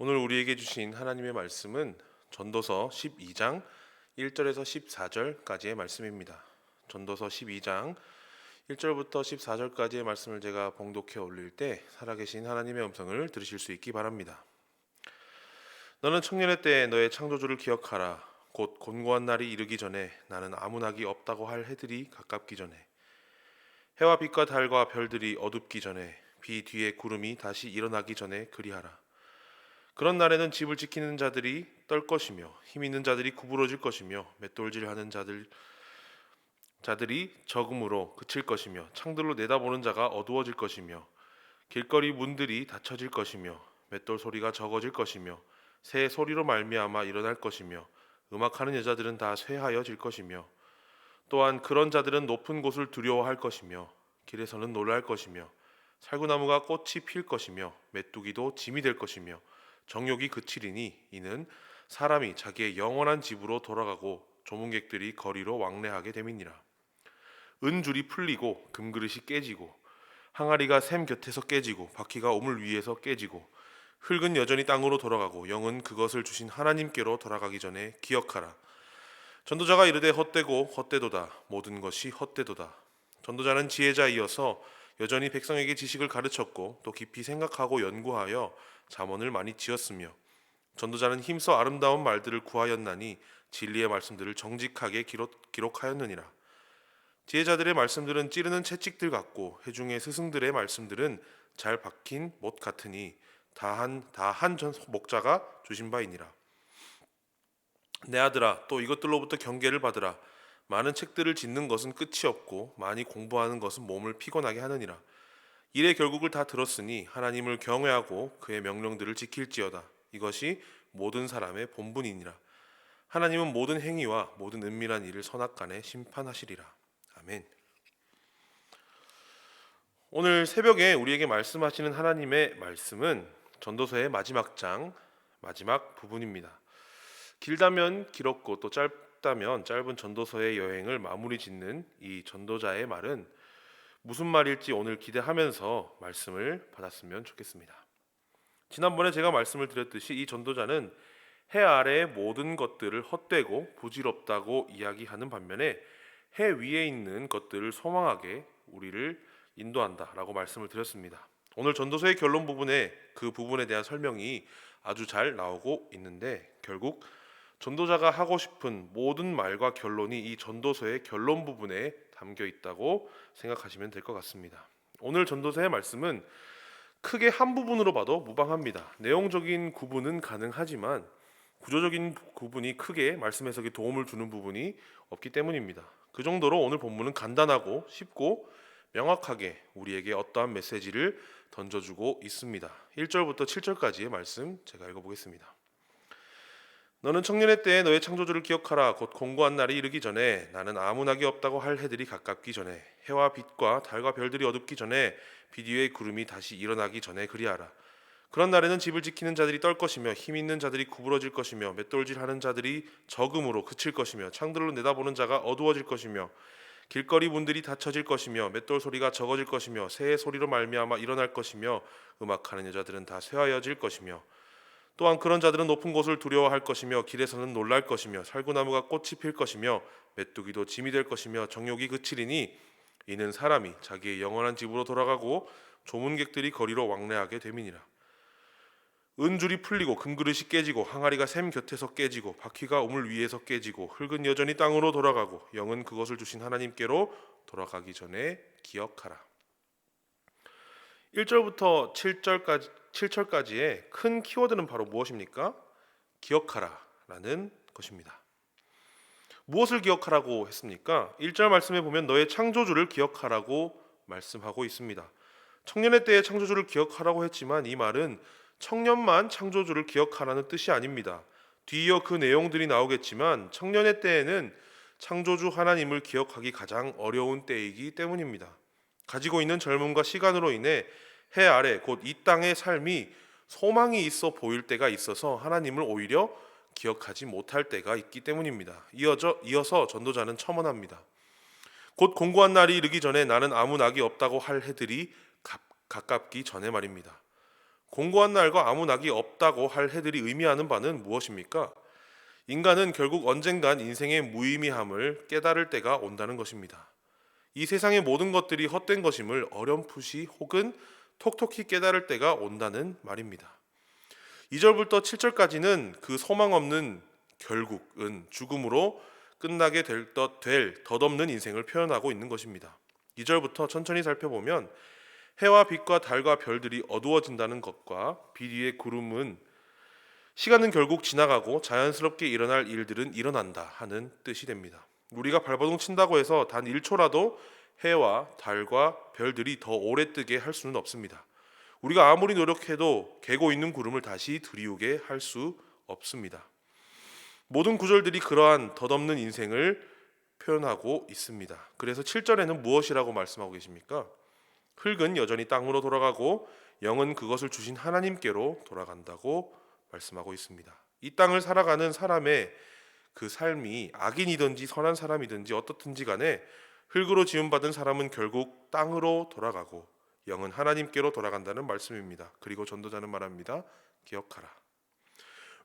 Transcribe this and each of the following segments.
오늘 우리에게 주신 하나님의 말씀은 전도서 12장 1절에서 14절까지의 말씀입니다. 전도서 12장 1절부터 14절까지의 말씀을 제가 봉독해 올릴 때 살아계신 하나님의 음성을 들으실 수 있기 바랍니다. 너는 청년의 때에 너의 창조주를 기억하라. 곧 곤고한 날이 이르기 전에 나는 아무 낙이 없다고 할 해들이 가깝기 전에 해와 빛과 달과 별들이 어둡기 전에 비 뒤에 구름이 다시 일어나기 전에 그리하라. 그런 날에는 집을 지키는 자들이 떨 것이며 힘 있는 자들이 구부러질 것이며 맷돌질하는 자들이 적음으로 그칠 것이며 창들로 내다보는 자가 어두워질 것이며 길거리 문들이 닫혀질 것이며 맷돌 소리가 적어질 것이며 새 소리로 말미암아 일어날 것이며 음악하는 여자들은 다 쇠하여질 것이며 또한 그런 자들은 높은 곳을 두려워할 것이며 길에서는 놀랄 것이며 살구나무가 꽃이 필 것이며 메뚜기도 짐이 될 것이며 정욕이 그치리니 이는 사람이 자기의 영원한 집으로 돌아가고 조문객들이 거리로 왕래하게 됨이니라. 은줄이 풀리고 금그릇이 깨지고 항아리가 샘 곁에서 깨지고 바퀴가 우물 위에서 깨지고 흙은 여전히 땅으로 돌아가고 영은 그것을 주신 하나님께로 돌아가기 전에 기억하라. 전도자가 이르되 헛되고 헛되도다. 모든 것이 헛되도다. 전도자는 지혜자이어서 여전히 백성에게 지식을 가르쳤고 또 깊이 생각하고 연구하여 잠언을 많이 지었으며 전도자는 힘써 아름다운 말들을 구하였나니 진리의 말씀들을 정직하게 기록하였느니라. 지혜자들의 말씀들은 찌르는 채찍들 같고 회중의 스승들의 말씀들은 잘 박힌 못 같으니 다한 목자가 주신 바이니라. 내 아들아, 또 이것들로부터 경계를 받으라. 많은 책들을 짓는 것은 끝이 없고 많이 공부하는 것은 몸을 피곤하게 하느니라. 일의 결국을 다 들었으니 하나님을 경외하고 그의 명령들을 지킬지어다. 이것이 모든 사람의 본분이니라. 하나님은 모든 행위와 모든 은밀한 일을 선악간에 심판하시리라. 아멘. 오늘 새벽에 우리에게 말씀하시는 하나님의 말씀은 전도서의 마지막 장, 마지막 부분입니다. 길다면 길었고 또 짧다면 짧은 전도서의 여행을 마무리 짓는 이 전도자의 말은 무슨 말일지 오늘 기대하면서 말씀을 받았으면 좋겠습니다. 지난번에 제가 말씀을 드렸듯이 이 전도자는 해 아래의 모든 것들을 헛되고 부질없다고 이야기하는 반면에 해 위에 있는 것들을 소망하게 우리를 인도한다라고 말씀을 드렸습니다. 오늘 전도서의 결론 부분에 그 부분에 대한 설명이 아주 잘 나오고 있는데 결국 전도자가 하고 싶은 모든 말과 결론이 이 전도서의 결론 부분에 담겨 있다고 생각하시면 될 것 같습니다. 오늘 전도서의 말씀은 크게 한 부분으로 봐도 무방합니다. 내용적인 구분은 가능하지만 구조적인 구분이 크게 말씀 해석에 도움을 주는 부분이 없기 때문입니다. 그 정도로 오늘 본문은 간단하고 쉽고 명확하게 우리에게 어떠한 메시지를 던져주고 있습니다. 1절부터 7절까지의 말씀 제가 읽어보겠습니다. 너는 청년의 때에 너의 창조주를 기억하라. 곧 공고한 날이 이르기 전에 나는 아무 낙이 없다고 할 해들이 가깝기 전에 해와 빛과 달과 별들이 어둡기 전에 비 뒤에 구름이 다시 일어나기 전에 그리하라. 그런 날에는 집을 지키는 자들이 떨 것이며 힘 있는 자들이 구부러질 것이며 맷돌질하는 자들이 적음으로 그칠 것이며 창들로 내다보는 자가 어두워질 것이며 길거리 문들이 닫혀질 것이며 맷돌 소리가 적어질 것이며 새의 소리로 말미암아 일어날 것이며 음악하는 여자들은 다 쇠하여질 것이며 또한 그런 자들은 높은 곳을 두려워할 것이며 길에서는 놀랄 것이며 살구나무가 꽃이 필 것이며 메뚜기도 짐이 될 것이며 정욕이 그치리니 이는 사람이 자기의 영원한 집으로 돌아가고 조문객들이 거리로 왕래하게 됨이니라. 은줄이 풀리고 금그릇이 깨지고 항아리가 샘 곁에서 깨지고 바퀴가 우물 위에서 깨지고 흙은 여전히 땅으로 돌아가고 영은 그것을 주신 하나님께로 돌아가기 전에 기억하라. 1절부터 7절까지의 큰 키워드는 바로 무엇입니까? 기억하라 라는 것입니다. 무엇을 기억하라고 했습니까? 1절 말씀에 보면 너의 창조주를 기억하라고 말씀하고 있습니다. 청년의 때의 창조주를 기억하라고 했지만 이 말은 청년만 창조주를 기억하라는 뜻이 아닙니다. 뒤이어 그 내용들이 나오겠지만 청년의 때에는 창조주 하나님을 기억하기 가장 어려운 때이기 때문입니다. 가지고 있는 젊음과 시간으로 인해 해 아래 곧 이 땅의 삶이 소망이 있어 보일 때가 있어서 하나님을 오히려 기억하지 못할 때가 있기 때문입니다. 이어서 전도자는 첨언합니다. 곧 공고한 날이 이르기 전에 나는 아무 낙이 없다고 할 해들이 가깝기 전에 말입니다. 공고한 날과 아무 낙이 없다고 할 해들이 의미하는 바는 무엇입니까? 인간은 결국 언젠간 인생의 무의미함을 깨달을 때가 온다는 것입니다. 이 세상의 모든 것들이 헛된 것임을 어렴풋이 혹은 톡톡히 깨달을 때가 온다는 말입니다. 2절부터 7절까지는 그 소망 없는 결국은 죽음으로 끝나게 될 덧없는 인생을 표현하고 있는 것입니다. 2절부터 천천히 살펴보면 해와 빛과 달과 별들이 어두워진다는 것과 빛 위의 구름은 시간은 결국 지나가고 자연스럽게 일어날 일들은 일어난다 하는 뜻이 됩니다. 우리가 발버둥 친다고 해서 단 1초라도 해와 달과 별들이 더 오래 뜨게 할 수는 없습니다. 우리가 아무리 노력해도 개고 있는 구름을 다시 들이우게 할 수 없습니다. 모든 구절들이 그러한 덧없는 인생을 표현하고 있습니다. 그래서 7절에는 무엇이라고 말씀하고 계십니까? 흙은 여전히 땅으로 돌아가고 영은 그것을 주신 하나님께로 돌아간다고 말씀하고 있습니다. 이 땅을 살아가는 사람의 그 삶이 악인이든지 선한 사람이든지 어떻든지 간에 흙으로 지음받은 사람은 결국 땅으로 돌아가고 영은 하나님께로 돌아간다는 말씀입니다. 그리고 전도자는 말합니다. 기억하라.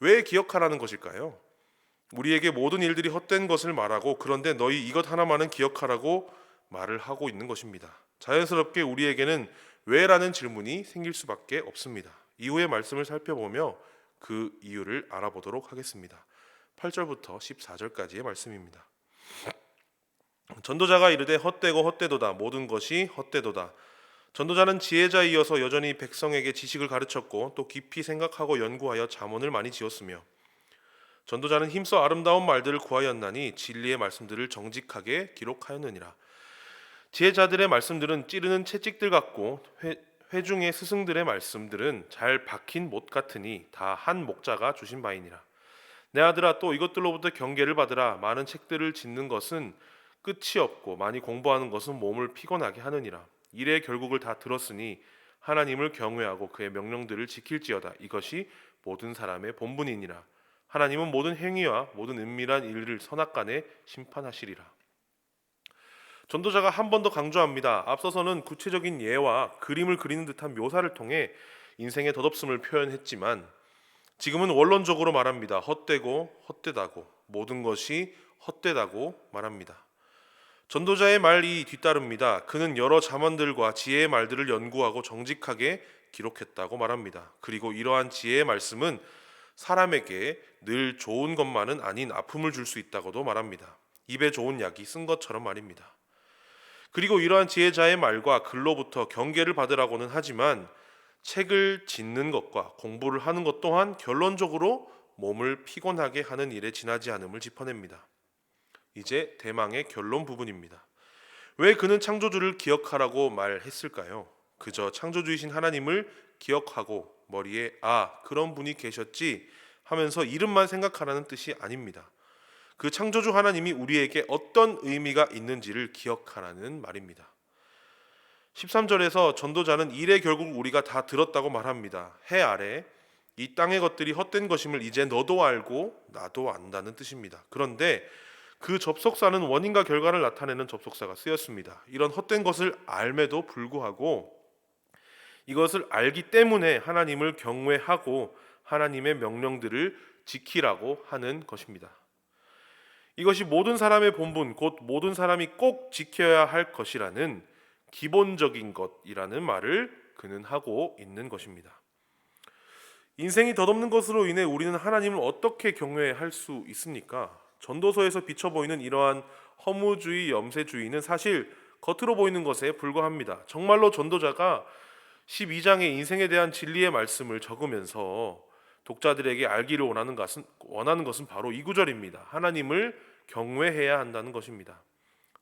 왜 기억하라는 것일까요? 우리에게 모든 일들이 헛된 것을 말하고 그런데 너희 이것 하나만은 기억하라고 말을 하고 있는 것입니다. 자연스럽게 우리에게는 왜라는 질문이 생길 수밖에 없습니다. 이후의 말씀을 살펴보며 그 이유를 알아보도록 하겠습니다. 8절부터 14절까지의 말씀입니다. 전도자가 이르되 헛되고 헛되도다 모든 것이 헛되도다. 전도자는 지혜자이어서 여전히 백성에게 지식을 가르쳤고 또 깊이 생각하고 연구하여 잠언을 많이 지었으며 전도자는 힘써 아름다운 말들을 구하였나니 진리의 말씀들을 정직하게 기록하였느니라. 지혜자들의 말씀들은 찌르는 채찍들 같고 회중의 스승들의 말씀들은 잘 박힌 못 같으니 다 한 목자가 주신 바이니라. 내 아들아 또 이것들로부터 경계를 받으라. 많은 책들을 짓는 것은 끝이 없고 많이 공부하는 것은 몸을 피곤하게 하느니라. 일의 결국을 다 들었으니 하나님을 경외하고 그의 명령들을 지킬지어다. 이것이 모든 사람의 본분이니라. 하나님은 모든 행위와 모든 은밀한 일을 선악간에 심판하시리라. 전도자가 한 번 더 강조합니다. 앞서서는 구체적인 예와 그림을 그리는 듯한 묘사를 통해 인생의 덧없음을 표현했지만 지금은 원론적으로 말합니다. 헛되고 헛되다고 모든 것이 헛되다고 말합니다. 전도자의 말이 뒤따릅니다. 그는 여러 잠언들과 지혜의 말들을 연구하고 정직하게 기록했다고 말합니다. 그리고 이러한 지혜의 말씀은 사람에게 늘 좋은 것만은 아닌 아픔을 줄 수 있다고도 말합니다. 입에 좋은 약이 쓴 것처럼 말입니다. 그리고 이러한 지혜자의 말과 글로부터 경계를 받으라고는 하지만 책을 짓는 것과 공부를 하는 것 또한 결론적으로 몸을 피곤하게 하는 일에 지나지 않음을 짚어냅니다. 이제 대망의 결론 부분입니다. 왜 그는 창조주를 기억하라고 말했을까요? 그저 창조주이신 하나님을 기억하고 머리에 그런 분이 계셨지 하면서 이름만 생각하라는 뜻이 아닙니다. 그 창조주 하나님이 우리에게 어떤 의미가 있는지를 기억하라는 말입니다. 13절에서 전도자는 일의 결국 우리가 다 들었다고 말합니다. 해 아래 이 땅의 것들이 헛된 것임을 이제 너도 알고 나도 안다는 뜻입니다. 그런데 그 접속사는 원인과 결과를 나타내는 접속사가 쓰였습니다. 이런 헛된 것을 알매도 불구하고 이것을 알기 때문에 하나님을 경외하고 하나님의 명령들을 지키라고 하는 것입니다. 이것이 모든 사람의 본분, 곧 모든 사람이 꼭 지켜야 할 것이라는 기본적인 것이라는 말을 그는 하고 있는 것입니다. 인생이 덧없는 것으로 인해 우리는 하나님을 어떻게 경외할 수 있습니까? 전도서에서 비쳐 보이는 이러한 허무주의, 염세주의는 사실 겉으로 보이는 것에 불과합니다. 정말로 전도자가 12장의 인생에 대한 진리의 말씀을 적으면서 독자들에게 알기를 원하는 것은 바로 이 구절입니다. 하나님을 경외해야 한다는 것입니다.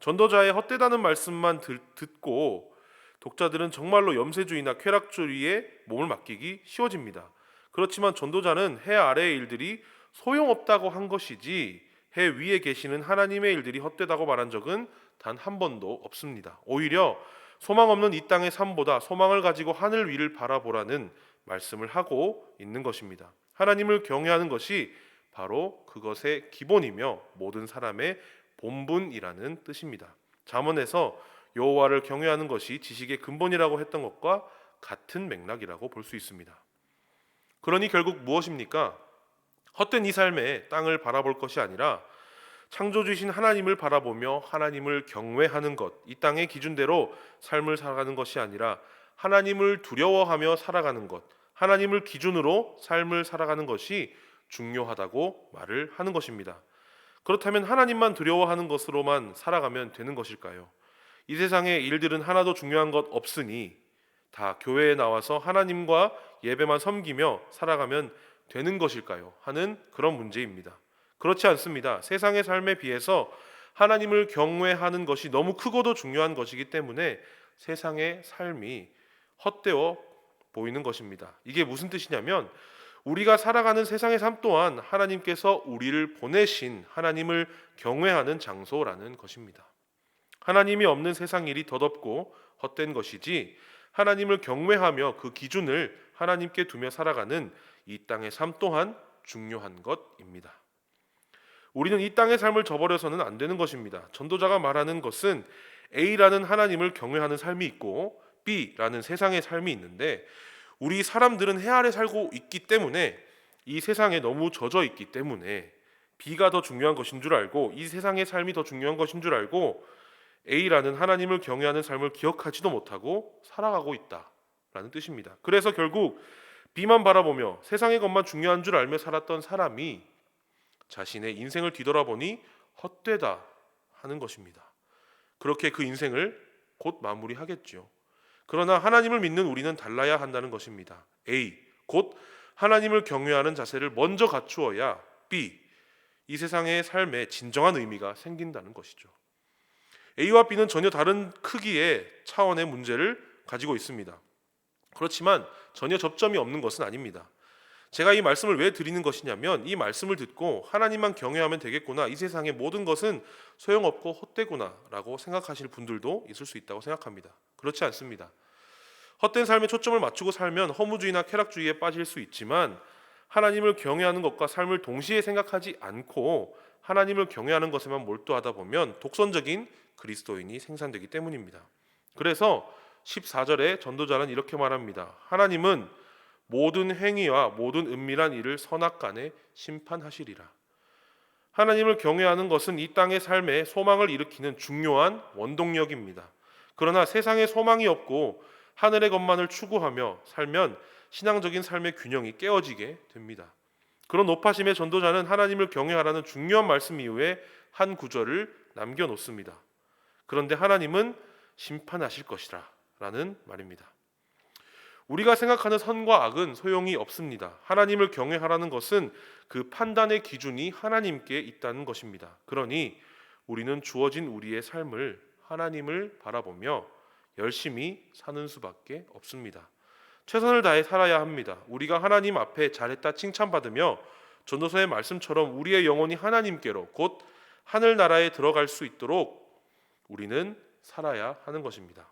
전도자의 헛되다는 말씀만 듣고 독자들은 정말로 염세주의나 쾌락주의에 몸을 맡기기 쉬워집니다. 그렇지만 전도자는 해 아래의 일들이 소용없다고 한 것이지 해 위에 계시는 하나님의 일들이 헛되다고 말한 적은 단 한 번도 없습니다. 오히려 소망 없는 이 땅의 삶보다 소망을 가지고 하늘 위를 바라보라는 말씀을 하고 있는 것입니다. 하나님을 경외하는 것이 바로 그것의 기본이며 모든 사람의 본분이라는 뜻입니다. 잠언에서 여호와를 경외하는 것이 지식의 근본이라고 했던 것과 같은 맥락이라고 볼 수 있습니다. 그러니 결국 무엇입니까? 헛된 이 삶에 땅을 바라볼 것이 아니라 창조주이신 하나님을 바라보며 하나님을 경외하는 것, 이 땅의 기준대로 삶을 살아가는 것이 아니라 하나님을 두려워하며 살아가는 것, 하나님을 기준으로 삶을 살아가는 것이 중요하다고 말을 하는 것입니다. 그렇다면 하나님만 두려워하는 것으로만 살아가면 되는 것일까요? 이 세상의 일들은 하나도 중요한 것 없으니 다 교회에 나와서 하나님과 예배만 섬기며 살아가면 되는 것일까요? 하는 그런 문제입니다. 그렇지 않습니다. 세상의 삶에 비해서 하나님을 경외하는 것이 너무 크고도 중요한 것이기 때문에 세상의 삶이 헛되어 보이는 것입니다. 이게 무슨 뜻이냐면 우리가 살아가는 세상의 삶 또한 하나님께서 우리를 보내신 하나님을 경외하는 장소라는 것입니다. 하나님이 없는 세상 일이 덧없고 헛된 것이지 하나님을 경외하며 그 기준을 하나님께 두며 살아가는 이 땅의 삶 또한 중요한 것입니다. 우리는 이 땅의 삶을 저버려서는 안 되는 것입니다. 전도자가 말하는 것은 A라는 하나님을 경외하는 삶이 있고 B라는 세상의 삶이 있는데 우리 사람들은 해 아래 살고 있기 때문에 이 세상에 너무 젖어 있기 때문에 B가 더 중요한 것인 줄 알고 이 세상의 삶이 더 중요한 것인 줄 알고 A라는 하나님을 경외하는 삶을 기억하지도 못하고 살아가고 있다라는 뜻입니다. 그래서 결국 B만 바라보며 세상의 것만 중요한 줄 알며 살았던 사람이 자신의 인생을 뒤돌아보니 헛되다 하는 것입니다. 그렇게 그 인생을 곧 마무리하겠죠. 그러나 하나님을 믿는 우리는 달라야 한다는 것입니다. A, 곧 하나님을 경외하는 자세를 먼저 갖추어야 B, 이 세상의 삶에 진정한 의미가 생긴다는 것이죠. A와 B는 전혀 다른 크기의 차원의 문제를 가지고 있습니다. 그렇지만 전혀 접점이 없는 것은 아닙니다. 제가 이 말씀을 왜 드리는 것이냐면 이 말씀을 듣고 하나님만 경외하면 되겠구나, 이 세상의 모든 것은 소용없고 헛되구나 라고 생각하실 분들도 있을 수 있다고 생각합니다. 그렇지 않습니다. 헛된 삶에 초점을 맞추고 살면 허무주의나 쾌락주의에 빠질 수 있지만 하나님을 경외하는 것과 삶을 동시에 생각하지 않고 하나님을 경외하는 것에만 몰두하다 보면 독선적인 그리스도인이 생산되기 때문입니다. 그래서 14절에 전도자는 이렇게 말합니다. 하나님은 모든 행위와 모든 은밀한 일을 선악간에 심판하시리라. 하나님을 경외하는 것은 이 땅의 삶에 소망을 일으키는 중요한 원동력입니다. 그러나 세상에 소망이 없고 하늘의 것만을 추구하며 살면 신앙적인 삶의 균형이 깨어지게 됩니다. 그런 높아심의 전도자는 하나님을 경외하라는 중요한 말씀 이후에 한 구절을 남겨놓습니다. 그런데 하나님은 심판하실 것이라 라는 말입니다. 우리가 생각하는 선과 악은 소용이 없습니다. 하나님을 경외하라는 것은 그 판단의 기준이 하나님께 있다는 것입니다. 그러니 우리는 주어진 우리의 삶을 하나님을 바라보며 열심히 사는 수밖에 없습니다. 최선을 다해 살아야 합니다. 우리가 하나님 앞에 잘했다 칭찬받으며 전도서의 말씀처럼 우리의 영혼이 하나님께로 곧 하늘나라에 들어갈 수 있도록 우리는 살아야 하는 것입니다.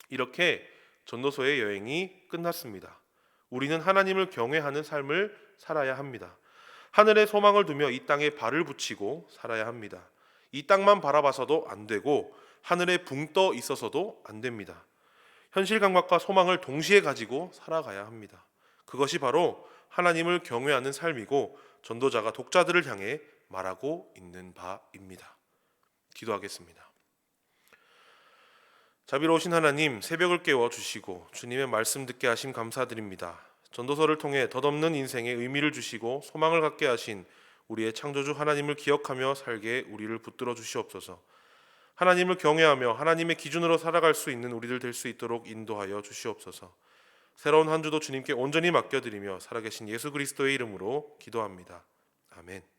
이렇게 전도서의 여행이 끝났습니다. 우리는 하나님을 경외하는 삶을 살아야 합니다. 하늘에 소망을 두며 이 땅에 발을 붙이고 살아야 합니다. 이 땅만 바라봐서도 안 되고 하늘에 붕 떠 있어서도 안 됩니다. 현실 감각과 소망을 동시에 가지고 살아가야 합니다. 그것이 바로 하나님을 경외하는 삶이고 전도자가 독자들을 향해 말하고 있는 바입니다. 기도하겠습니다. 자비로우신 하나님, 새벽을 깨워 주시고 주님의 말씀 듣게 하심 감사드립니다. 전도서를 통해 덧없는 인생에 의미를 주시고 소망을 갖게 하신 우리의 창조주 하나님을 기억하며 살게 우리를 붙들어 주시옵소서. 하나님을 경외하며 하나님의 기준으로 살아갈 수 있는 우리들 될 수 있도록 인도하여 주시옵소서. 새로운 한 주도 주님께 온전히 맡겨드리며 살아계신 예수 그리스도의 이름으로 기도합니다. 아멘.